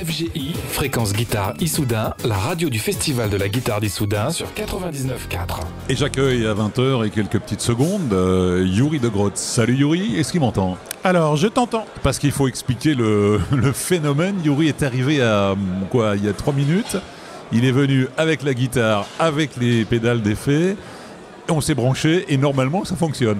FGI, Fréquence Guitare Issoudun, la radio du Festival de la Guitare d'Issoudun sur 99.4. Et j'accueille à 20h et quelques petites secondes Yuri de Grotte. Salut Yuri, est-ce qu'il m'entend? Alors, je t'entends. Parce qu'il faut expliquer le phénomène. Yuri est arrivé il y a 3 minutes. Il est venu avec la guitare, avec les pédales d'effet. On s'est branché et normalement ça fonctionne.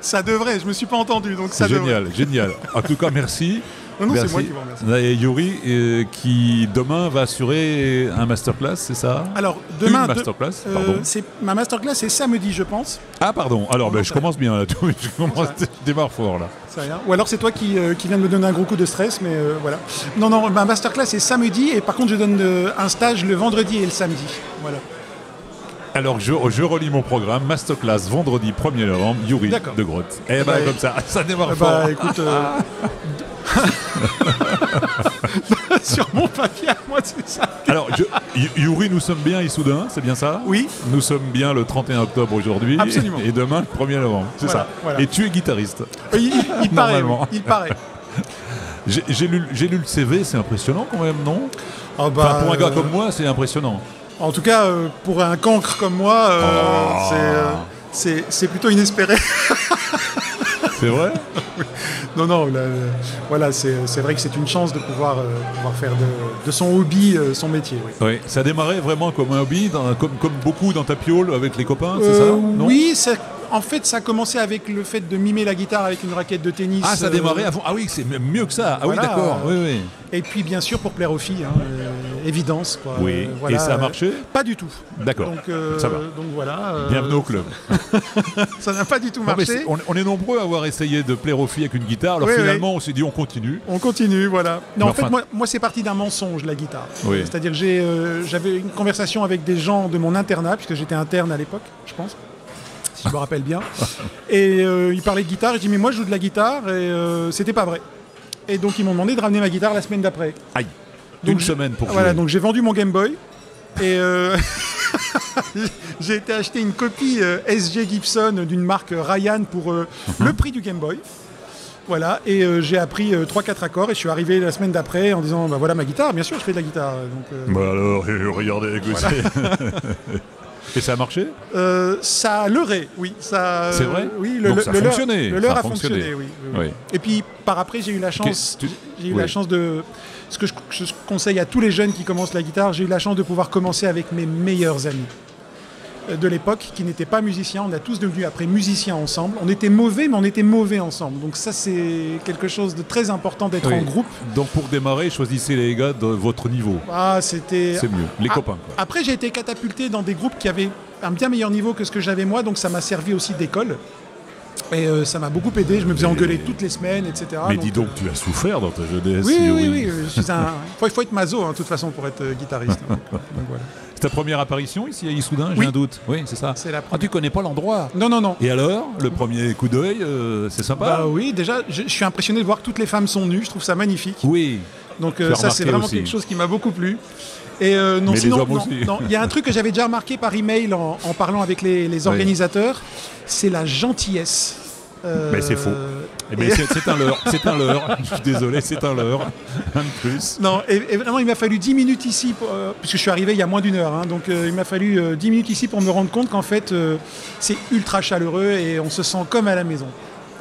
Ça devrait, je me suis pas entendu, donc ça génial, devrait. Génial. En tout cas, merci. Non, merci. c'est moi qui vous remercie. Et Yuri qui demain va assurer un masterclass, c'est ça? Alors, demain, une masterclass, pardon. Ma masterclass c'est samedi, je pense. Ah pardon, alors je commence bien là, je démarre fort là. C'est rien. Ou alors c'est toi qui viens de me donner un gros coup de stress, mais voilà. Non, ma masterclass c'est samedi, et par contre je donne un stage le vendredi et le samedi. Voilà. Alors je relis mon programme, masterclass vendredi 1er novembre, Yuri de Grotte. Et comme ça démarre fort. Écoute, sur mon papier, moi c'est ça. Alors Yuri, nous sommes bien à Issoudun, c'est bien ça? Oui. Nous sommes bien le 31 octobre aujourd'hui. Absolument. Et demain le 1er novembre, c'est ça. Voilà. Et tu es guitariste. Il paraît, il paraît. J'ai lu le CV, c'est impressionnant quand même, non? Pour un gars comme moi, c'est impressionnant. En tout cas, pour un cancre comme moi, c'est plutôt inespéré. C'est vrai? Non, voilà, c'est vrai que c'est une chance de pouvoir faire de son hobby son métier. Oui, ça démarrait vraiment comme un hobby, comme beaucoup dans ta piole avec les copains, c'est ça? Non? Oui, en fait, ça a commencé avec le fait de mimer la guitare avec une raquette de tennis. Ah, ça démarrait avant. Ah oui, c'est mieux que ça. Ah voilà, oui, d'accord. Oui. Et puis, bien sûr, pour plaire aux filles, évidence. Quoi. Oui, et ça a marché? Pas du tout. D'accord, ça va. Donc voilà. Bienvenue au club. Ça n'a pas du tout marché. On est nombreux à avoir essayé de plaire aux filles avec une guitare. Alors finalement, on s'est dit, on continue. On continue, voilà. Non, mais en fait, moi c'est parti d'un mensonge, la guitare. Oui. C'est-à-dire que j'avais une conversation avec des gens de mon internat, puisque j'étais interne à l'époque, je pense. Si je me rappelle bien. Et ils parlaient de guitare, et je dis mais moi je joue de la guitare, et c'était pas vrai. Et donc ils m'ont demandé de ramener ma guitare la semaine d'après. Aïe. Donc, une semaine pour jouer. Voilà, donc j'ai vendu mon Game Boy, et j'ai été acheter une copie SG Gibson d'une marque Ryan pour le prix du Game Boy. Voilà, et j'ai appris 3-4 accords, et je suis arrivé la semaine d'après en disant voilà ma guitare, bien sûr je fais de la guitare. Donc, alors, regardez, écoutez. Voilà. Et ça a marché? Ça a leurré, oui. C'est vrai? Oui, ça a fonctionné. Le leurre a fonctionné, oui. Et puis par après, j'ai eu la chance. La chance de. Ce que je conseille à tous les jeunes qui commencent la guitare, j'ai eu la chance de pouvoir commencer avec mes meilleurs amis de l'époque qui n'étaient pas musiciens. On a tous devenu après musiciens ensemble. On était mauvais, mais on était mauvais ensemble. Donc ça, c'est quelque chose de très important d'être en groupe. Donc pour démarrer, choisissez les gars de votre niveau. C'est mieux, les copains. Quoi. Après, j'ai été catapulté dans des groupes qui avaient un bien meilleur niveau que ce que j'avais moi, donc ça m'a servi aussi d'école. Et ça m'a beaucoup aidé, je me faisais engueuler toutes les semaines, etc. Mais dis donc, tu as souffert dans ta jeunesse. Oui. Il faut être maso, de toute façon, pour être guitariste. Donc voilà. C'est ta première apparition ici à Issoudun, j'ai un doute. Oui, c'est ça. C'est la tu connais pas l'endroit? Non. Et alors, le premier coup d'œil, c'est sympa? Oui, déjà, je suis impressionné de voir que toutes les femmes sont nues, je trouve ça magnifique. Oui. Donc ça, c'est vraiment quelque chose qui m'a beaucoup plu. Et non, mais sinon, il y a un truc que j'avais déjà remarqué par email en parlant avec les organisateurs, c'est la gentillesse. Mais c'est faux. C'est un leurre. Je suis désolé, c'est un leurre. Un de plus. Non, et vraiment, il m'a fallu 10 minutes ici, puisque je suis arrivé il y a moins d'une heure. Donc il m'a fallu 10 minutes ici pour me rendre compte qu'en fait, c'est ultra chaleureux et on se sent comme à la maison.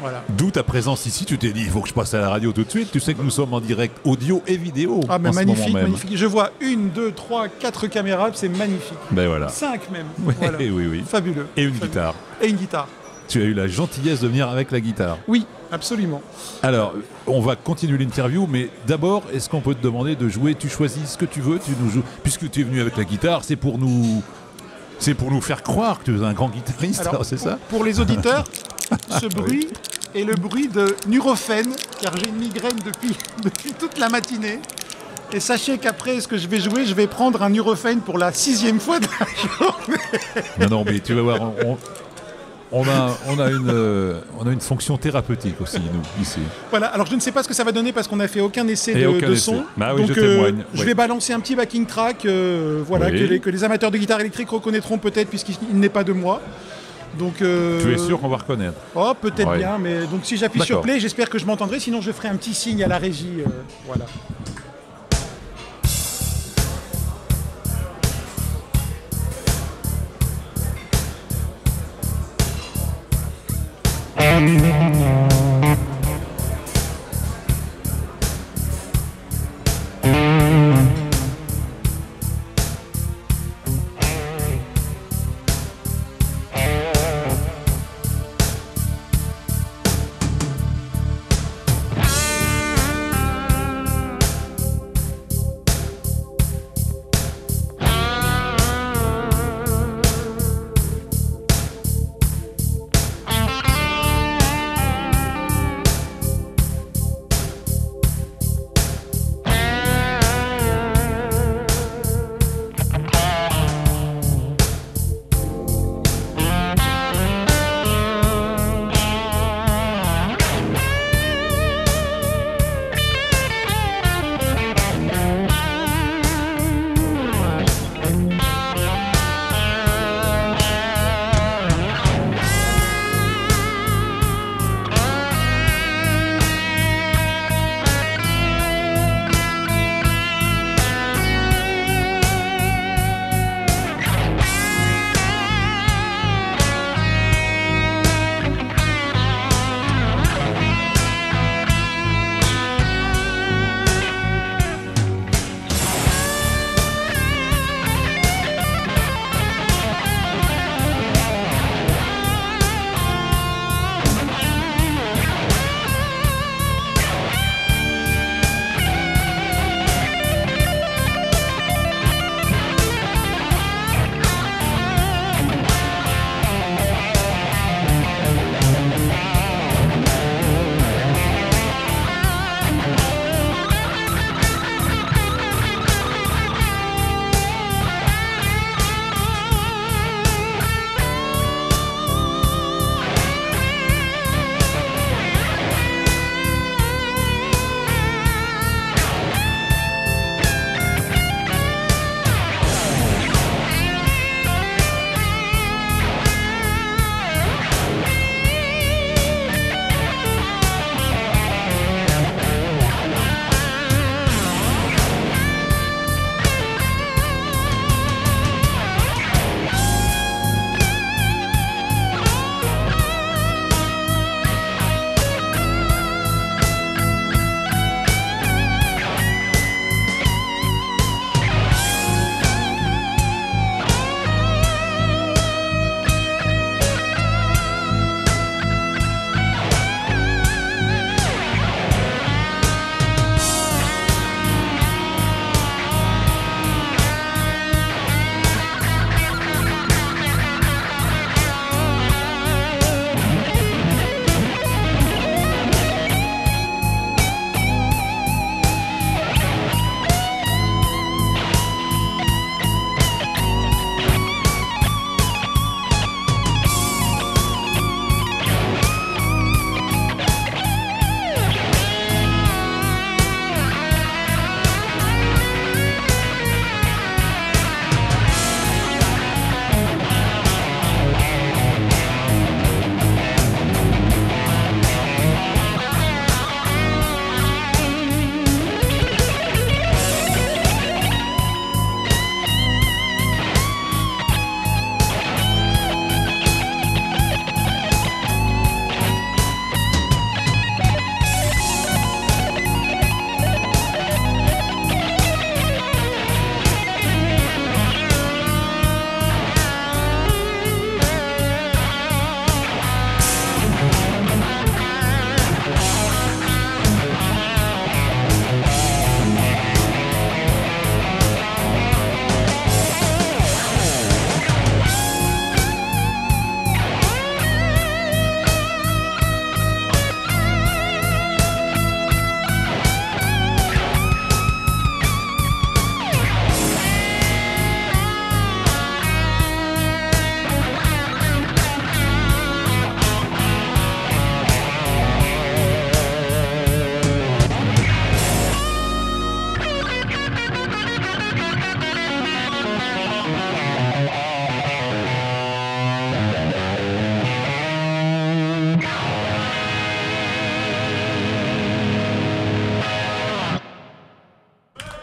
Voilà. D'où ta présence ici, tu t'es dit, il faut que je passe à la radio tout de suite. Tu sais que nous sommes en direct audio et vidéo. Ah, mais magnifique. Je vois 1, 2, 3, 4 caméras, c'est magnifique. Ben voilà. 5 même. Oui, voilà. oui. Fabuleux. Et une guitare. Et une guitare. Tu as eu la gentillesse de venir avec la guitare. Oui, absolument. Alors, on va continuer l'interview, mais d'abord, est-ce qu'on peut te demander de jouer? Tu choisis ce que tu veux, tu nous joues. Puisque tu es venu avec la guitare, c'est pour nous faire croire que tu es un grand guitariste, c'est ça? Pour les auditeurs, ce bruit est le bruit de Nurofen, car j'ai une migraine depuis toute la matinée. Et sachez qu'après ce que je vais jouer, je vais prendre un Nurofen pour la 6e fois de la journée. Non, mais tu vas voir, on a une fonction thérapeutique aussi, nous, ici. Voilà, alors je ne sais pas ce que ça va donner parce qu'on n'a fait aucun essai de son. Bah oui, donc je témoigne. Je vais balancer un petit backing track que les amateurs de guitare électrique reconnaîtront peut-être puisqu'il n'est pas de moi. Donc, tu es sûr qu'on va reconnaître? Oh, peut-être bien, mais donc si j'appuie sur play, j'espère que je m'entendrai, sinon je ferai un petit signe à la régie. Voilà.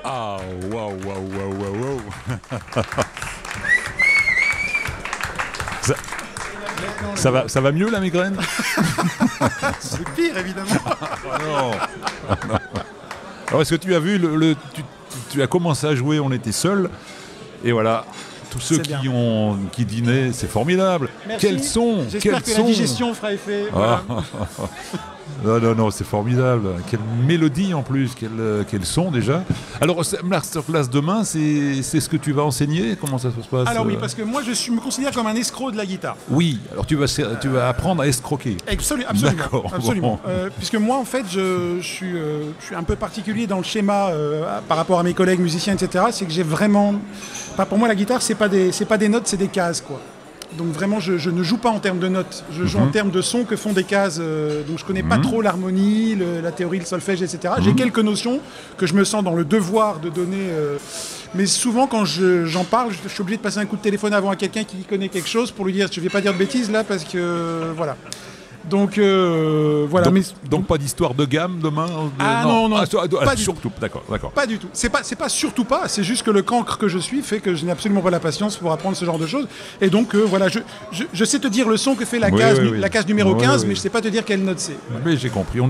Ah, waouh. Ça va mieux la migraine? C'est pire, évidemment. Non. Alors, est-ce que tu as vu, tu as commencé à jouer, on était seuls, et voilà, tous ceux qui dînaient, c'est formidable. Merci. Quel son! J'espère que la digestion fera effet. Voilà. Non, c'est formidable. Quelle mélodie en plus, quel son déjà. Alors, masterclass demain, c'est ce que tu vas enseigner? Comment ça se passe? Alors oui, parce que moi je me considère comme un escroc de la guitare. Oui, alors tu vas apprendre à escroquer. Absolument. D'accord, Absolument. bon. Puisque moi en fait je suis un peu particulier dans le schéma par rapport à mes collègues musiciens, etc. C'est que j'ai vraiment... pour moi la guitare c'est pas des notes, c'est des cases quoi. Donc vraiment, je ne joue pas en termes de notes, je joue en termes de sons que font des cases. Donc je connais pas trop l'harmonie, la théorie, le solfège, etc. J'ai quelques notions que je me sens dans le devoir de donner. Mais souvent, quand j'en parle, je suis obligé de passer un coup de téléphone avant à quelqu'un qui connaît quelque chose pour lui dire, je vais pas dire de bêtises là, parce que voilà. Donc voilà. Donc pas d'histoire de gamme demain? Non, pas surtout. D'accord. Pas du tout. C'est pas surtout pas. C'est juste que le cancre que je suis fait que je n'ai absolument pas la patience pour apprendre ce genre de choses. Et donc voilà, je sais te dire le son que fait la case numéro 15, mais je sais pas te dire quelle note c'est. Voilà. Mais j'ai compris.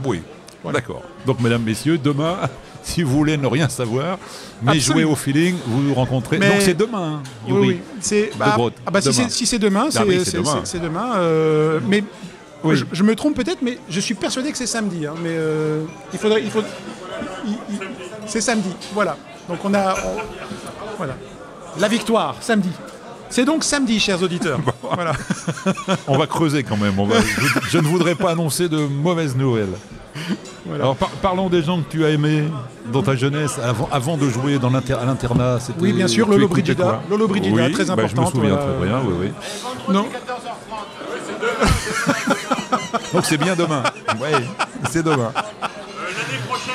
Oui. Voilà. D'accord. Donc mesdames, messieurs, demain, si vous voulez ne rien savoir, mais jouer au feeling, vous nous rencontrez. Donc c'est demain. Oui. C'est si c'est demain, c'est demain. Mais oui. Je me trompe peut-être, mais je suis persuadé que c'est samedi. Hein, mais c'est samedi. Voilà. Donc voilà. La victoire, samedi. C'est donc samedi, chers auditeurs. Bon. Voilà. On va creuser quand même. Je ne voudrais pas annoncer de mauvaises nouvelles. Voilà. Alors parlons des gens que tu as aimés dans ta jeunesse avant de jouer à l'internat. Oui, bien sûr, Lolo Brigida. Lolo Brigida, oui, très importante. Je me souviens très bien, oui. Non. Donc c'est bien demain. Oui, c'est demain.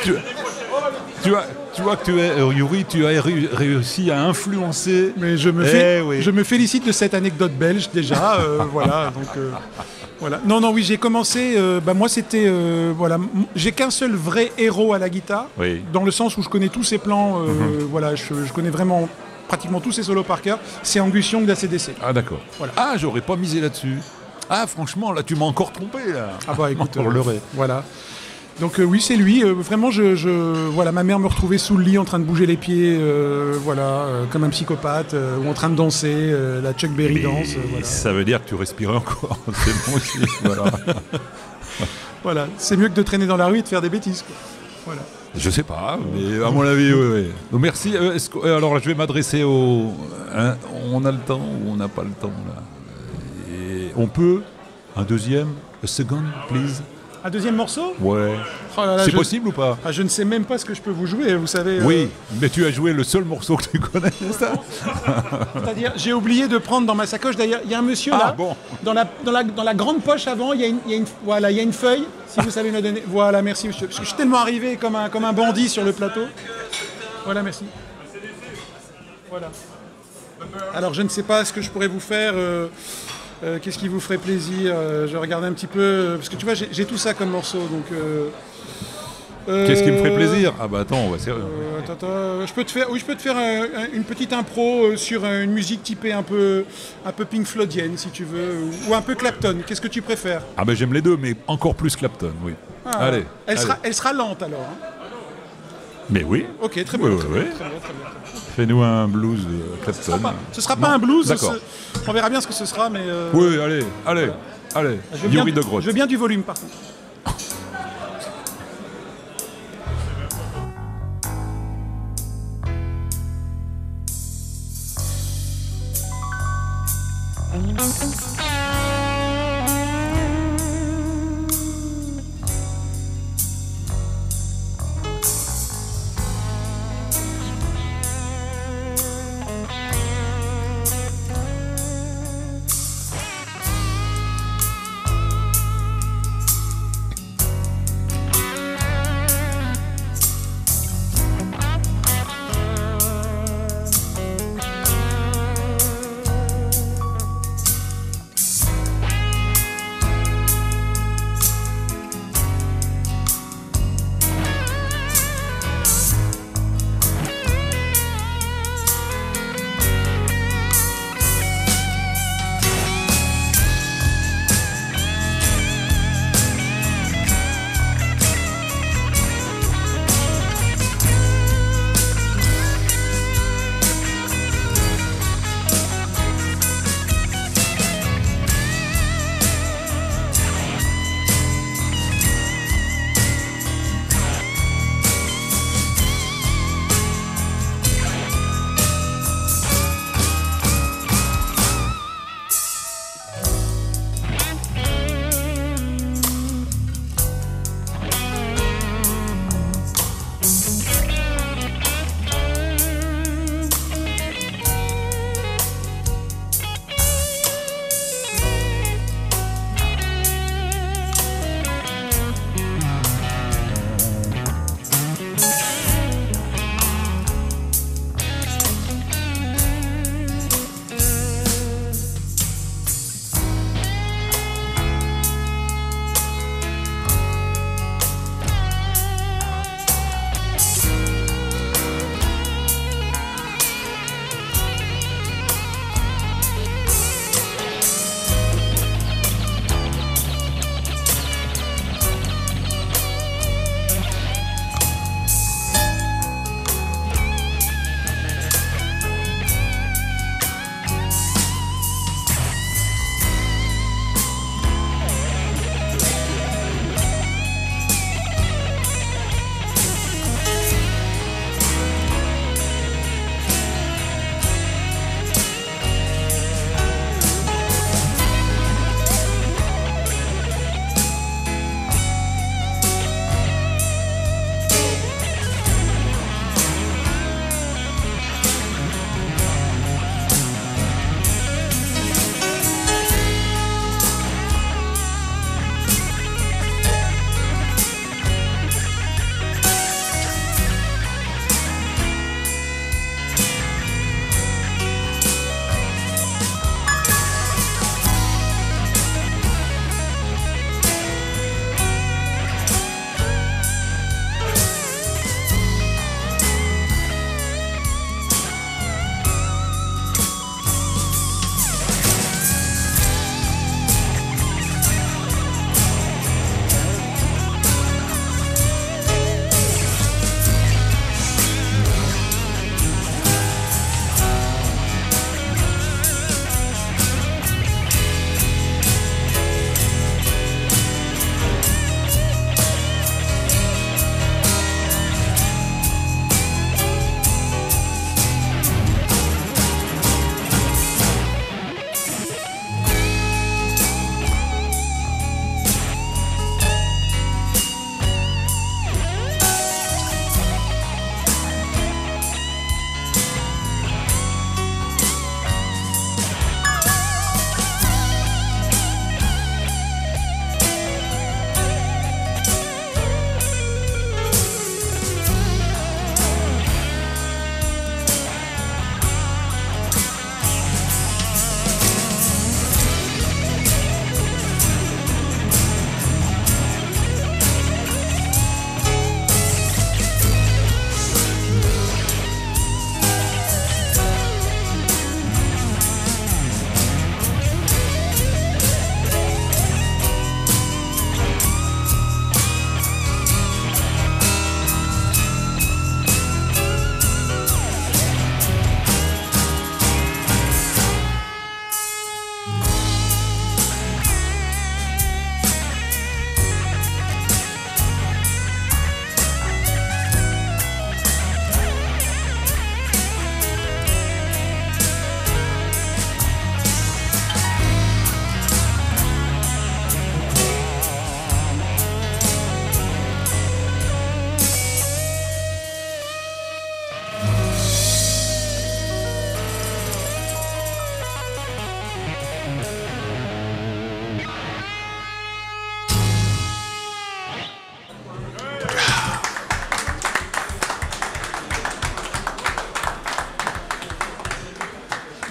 Tu vois que Yuri, tu as réussi à influencer. Mais je me félicite de cette anecdote belge déjà. Voilà. Donc voilà. Non, oui, j'ai commencé. Moi, c'était voilà. J'ai qu'un seul vrai héros à la guitare, dans le sens où je connais tous ses plans. Voilà, je connais vraiment pratiquement tous ses solos par cœur. C'est Angus Young d'ACDC. Ah d'accord. Voilà. Ah, j'aurais pas misé là-dessus. Ah, franchement, là, tu m'as encore trompé, là. Ah bah, écoute, voilà. Donc oui, c'est lui. Vraiment, voilà, ma mère me retrouvait sous le lit en train de bouger les pieds, comme un psychopathe, ou en train de danser, la Chuck Berry danse. Voilà. Ça veut dire que tu respirais encore. C'est bon aussi. Voilà. Voilà, c'est mieux que de traîner dans la rue et de faire des bêtises, quoi. Voilà. Je sais pas, mais à mon avis, oui. Donc merci. Alors, je vais m'adresser aux... on a le temps ou on n'a pas le temps, là? On peut un deuxième, a second, please. Un deuxième morceau? Ouais. Oh là là, c'est possible ou pas? Je ne sais même pas ce que je peux vous jouer, vous savez. Oui, mais tu as joué le seul morceau que tu connais, ça? C'est-à-dire, j'ai oublié de prendre dans ma sacoche. D'ailleurs, il y a un monsieur là, bon. dans la grande poche avant, il y a une feuille. Si vous savez me donner. Voilà, merci monsieur. Parce que je suis tellement arrivé comme un bandit sur le plateau. Voilà, merci. Voilà. Alors, je ne sais pas ce que je pourrais vous faire. Qu'est-ce qui vous ferait plaisir? Je regardais un petit peu, parce que tu vois, j'ai tout ça comme morceau, donc... Qu'est-ce qui me ferait plaisir? Ah bah attends, on va sérieux. Je peux te faire une petite impro sur une musique typée un peu Pink Floydienne, si tu veux, ou un peu Clapton. Qu'est-ce que tu préfères? Ah bah j'aime les deux, mais encore plus Clapton, oui. Allez. Elle sera lente alors. Hein. Mais oui. Ok, très bien. Oui. Très bien. Fais-nous un blues de Clapton. Ce sera pas un blues. D'accord. On verra bien ce que ce sera, mais... Oui, allez. Yuri de Grotte. Je veux bien du volume, par contre.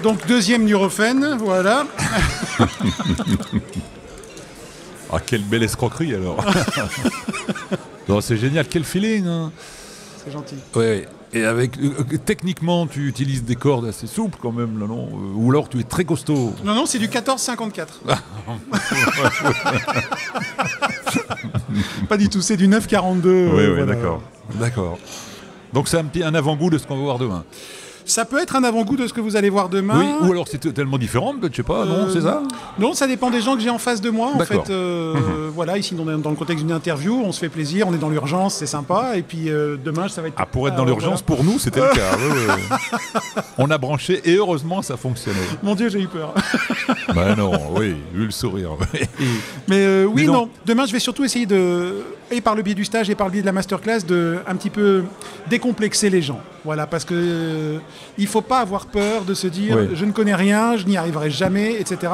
Donc deuxième Nurofen, voilà. Ah, quelle belle escroquerie alors. Non, c'est génial, quel feeling, hein. C'est gentil. Ouais. Et avec techniquement, tu utilises des cordes assez souples quand même, là, non? Ou alors tu es très costaud. Non, c'est du 14-54. Pas du tout, c'est du 9-42. Oui, voilà. d'accord. Donc c'est un avant-goût de ce qu'on va voir demain. Ça peut être un avant-goût de ce que vous allez voir demain. Oui, ou alors c'est totalement différent, peut-être, je sais pas, non, c'est ça? Non, ça dépend des gens que j'ai en face de moi. En fait, voilà, ici, on est dans le contexte d'une interview, on se fait plaisir, on est dans l'urgence, c'est sympa. Et puis demain, ça va être... Ah, pour être dans l'urgence, voilà. Pour nous, c'était le cas. On a branché et heureusement, ça fonctionnait. Mon Dieu, j'ai eu peur. Ben non, oui, vu le sourire. Mais oui, non. Demain, je vais surtout essayer et par le biais du stage et par le biais de la masterclass, de un petit peu décomplexer les gens. Voilà, parce que il faut pas avoir peur de se dire je ne connais rien, je n'y arriverai jamais, etc.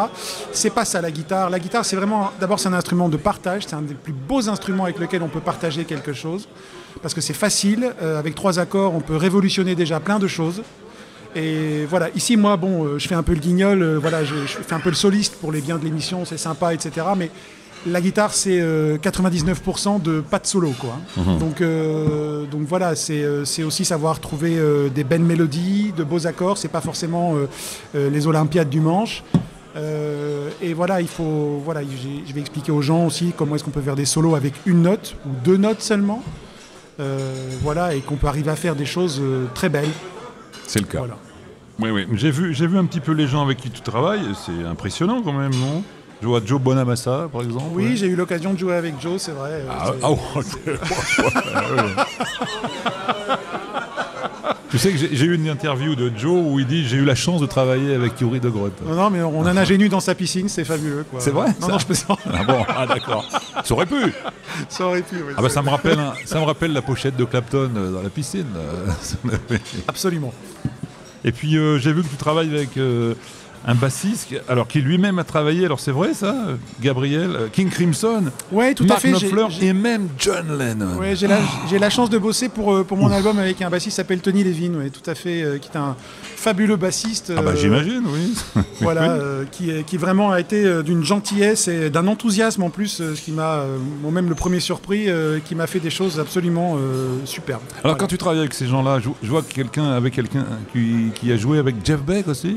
C'est pas ça la guitare. La guitare, c'est vraiment, d'abord, c'est un instrument de partage. C'est un des plus beaux instruments avec lequel on peut partager quelque chose, parce que c'est facile. Avec 3 accords, on peut révolutionner déjà plein de choses. Et voilà, ici, moi, bon, je fais un peu le guignol. Voilà, je fais un peu le soliste pour les biens de l'émission, c'est sympa, etc. Mais la guitare, c'est 99% de pas de solo, quoi. Donc voilà, c'est aussi savoir trouver des belles mélodies, de beaux accords. C'est pas forcément les Olympiades du Manche. Et voilà, je vais expliquer aux gens aussi comment est-ce qu'on peut faire des solos avec une note ou 2 notes seulement. Voilà, et qu'on peut arriver à faire des choses très belles. C'est le cas. Voilà. Oui. J'ai vu un petit peu les gens avec qui tu travailles. C'est impressionnant quand même, non? Je vois Joe Bonamassa, par exemple. Oui, j'ai eu l'occasion de jouer avec Joe, c'est vrai. Tu sais que j'ai eu une interview de Joe où il dit « J'ai eu la chance de travailler avec Yuri de Grotte ». Non, mais on a nagé nu dans sa piscine, c'est fabuleux, quoi. C'est vrai? Non, je peux pas. Ah bon, d'accord. Ça aurait pu. Ça aurait pu, oui. Ah bah ça me rappelle la pochette de Clapton dans la piscine. Absolument. Et puis j'ai vu que tu travailles avec un bassiste, alors qui lui-même a travaillé, alors c'est vrai ça, Gabriel, King Crimson, ouais, tout Mark à fait. Knopfler et même John Lennon. Ouais, j'ai la chance de bosser pour mon album avec un bassiste qui s'appelle Tony Levin, ouais, tout à fait, qui est un fabuleux bassiste. Ah bah j'imagine, oui. Voilà, qui vraiment a été d'une gentillesse et d'un enthousiasme en plus, ce qui m'a, moi-même le premier surpris, qui m'a fait des choses absolument superbes. Alors voilà. Quand tu travailles avec ces gens-là, je vois quelqu'un qui a joué avec Jeff Beck aussi.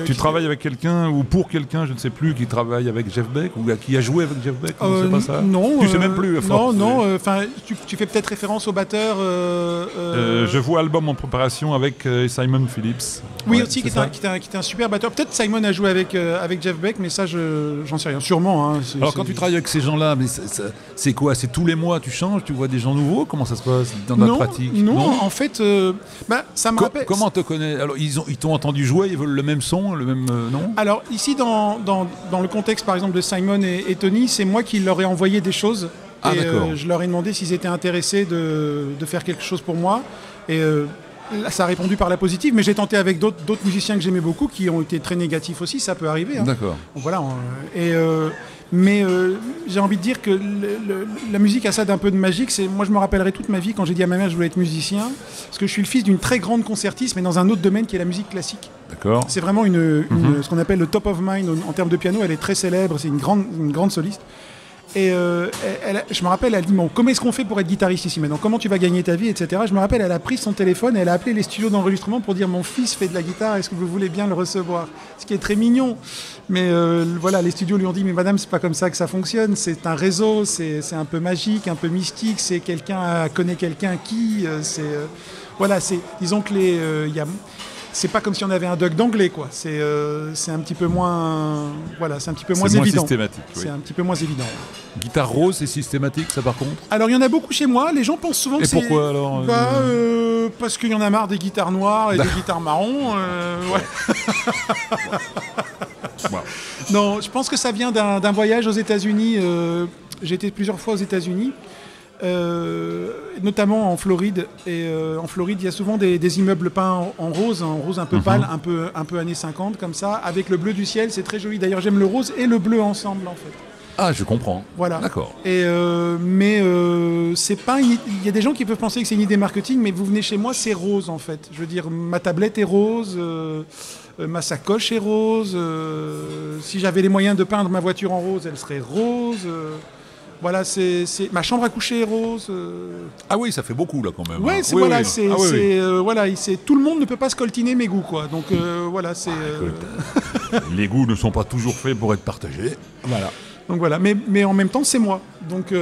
Tu travailles avec quelqu'un ou pour quelqu'un, je ne sais plus, qui travaille avec Jeff Beck ou qui a joué avec Jeff Beck, c'est pas ça? Non. Tu sais même plus. Enfin, tu fais peut-être référence au batteur. Je vois album en préparation avec Simon Phillips. Oui, ouais, aussi, qui était un super batteur. Peut-être Simon a joué avec Jeff Beck, mais ça, j'en sais rien. Sûrement. Hein, alors, quand tu travailles avec ces gens-là, mais c'est quoi? C'est tous les mois tu changes? Tu vois des gens nouveaux? Comment ça se passe dans la pratique? Non, en fait, ça me rappelle. Comment te connais? Alors, ils t'ont entendu jouer, ils veulent le même son, le même nom? Alors, ici, dans le contexte, par exemple, de Simon et Tony, c'est moi qui leur ai envoyé des choses. Ah, et je leur ai demandé s'ils étaient intéressés de faire quelque chose pour moi. Et là, ça a répondu par la positive, mais j'ai tenté avec d'autres musiciens que j'aimais beaucoup qui ont été très négatifs aussi, ça peut arriver. Hein. D'accord. Voilà. Mais j'ai envie de dire que la musique a ça d'un peu de magique. Moi, je me rappellerai toute ma vie quand j'ai dit à ma mère que je voulais être musicien, parce que je suis le fils d'une très grande concertiste, mais dans un autre domaine qui est la musique classique. D'accord. C'est vraiment ce qu'on appelle le top of mind en termes de piano. Elle est très célèbre, c'est une grande soliste. Et je me rappelle, elle dit bon, comment est-ce qu'on fait pour être guitariste ici maintenant? Comment tu vas gagner ta vie, etc. Je me rappelle, elle a pris son téléphone et elle a appelé les studios d'enregistrement pour dire mon fils fait de la guitare, est-ce que vous voulez bien le recevoir? Ce qui est très mignon. Mais voilà, les studios lui ont dit mais madame, c'est pas comme ça que ça fonctionne. C'est un réseau, c'est un peu magique, un peu mystique. C'est quelqu'un connaît quelqu'un qui. Voilà, disons que c'est pas comme si on avait un Doug d'anglais, quoi. C'est un petit peu moins, voilà, c'est un petit peu moins évident. C'est moins systématique. Oui. C'est un petit peu moins évident. Guitare rose, c'est systématique, ça par contre? Alors il y en a beaucoup chez moi. Les gens pensent souvent que c'est. Et pourquoi alors? Parce qu'il y en a marre des guitares noires et des guitares marrons. Ouais. Wow. Non, je pense que ça vient d'un voyage aux États-Unis. J'ai été plusieurs fois aux États-Unis. Notamment en Floride, et en Floride il y a souvent des immeubles peints en rose un peu pâle, un peu années 50 comme ça, avec le bleu du ciel, c'est très joli. D'ailleurs j'aime le rose et le bleu ensemble en fait. Ah, je comprends. Voilà. D'accord. Et mais c'est pas. Il y a des gens qui peuvent penser que c'est une idée marketing, mais vous venez chez moi, c'est rose en fait. Je veux dire, ma tablette est rose, ma sacoche est rose. Si j'avais les moyens de peindre ma voiture en rose, elle serait rose. Voilà, ma chambre à coucher est rose. Ah oui, ça fait beaucoup là quand même. Ouais, hein. voilà, tout le monde ne peut pas scoltiner mes goûts, quoi. Donc voilà, c'est. Les goûts ne sont pas toujours faits pour être partagés. Voilà. Donc voilà, mais en même temps, c'est moi. Donc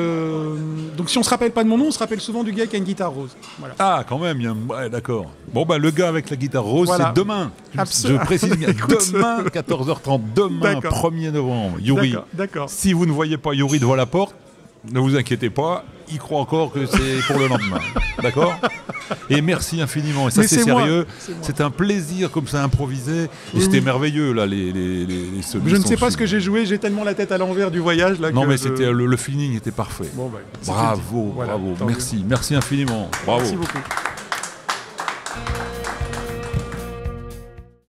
si on se rappelle pas de mon nom, on se rappelle souvent du gars qui a une guitare rose. Voilà. Ah, quand même, ouais, d'accord. Bon, bah, le gars avec la guitare rose, c'est demain. Je précise, demain, 14h30, demain, 1er novembre. Yuri, d'accord. Si vous ne voyez pas Yuri devant la porte, ne vous inquiétez pas, il croit encore que c'est pour le lendemain. D'accord ? Et merci infiniment. Et ça, c'est sérieux. C'est un plaisir comme ça, improvisé. Et c'était merveilleux, là, les je ne sais pas ce que j'ai joué, j'ai tellement la tête à l'envers du voyage. Là, non, mais c'était le feeling était parfait. Bon, bravo. Merci infiniment. Bravo. Merci beaucoup.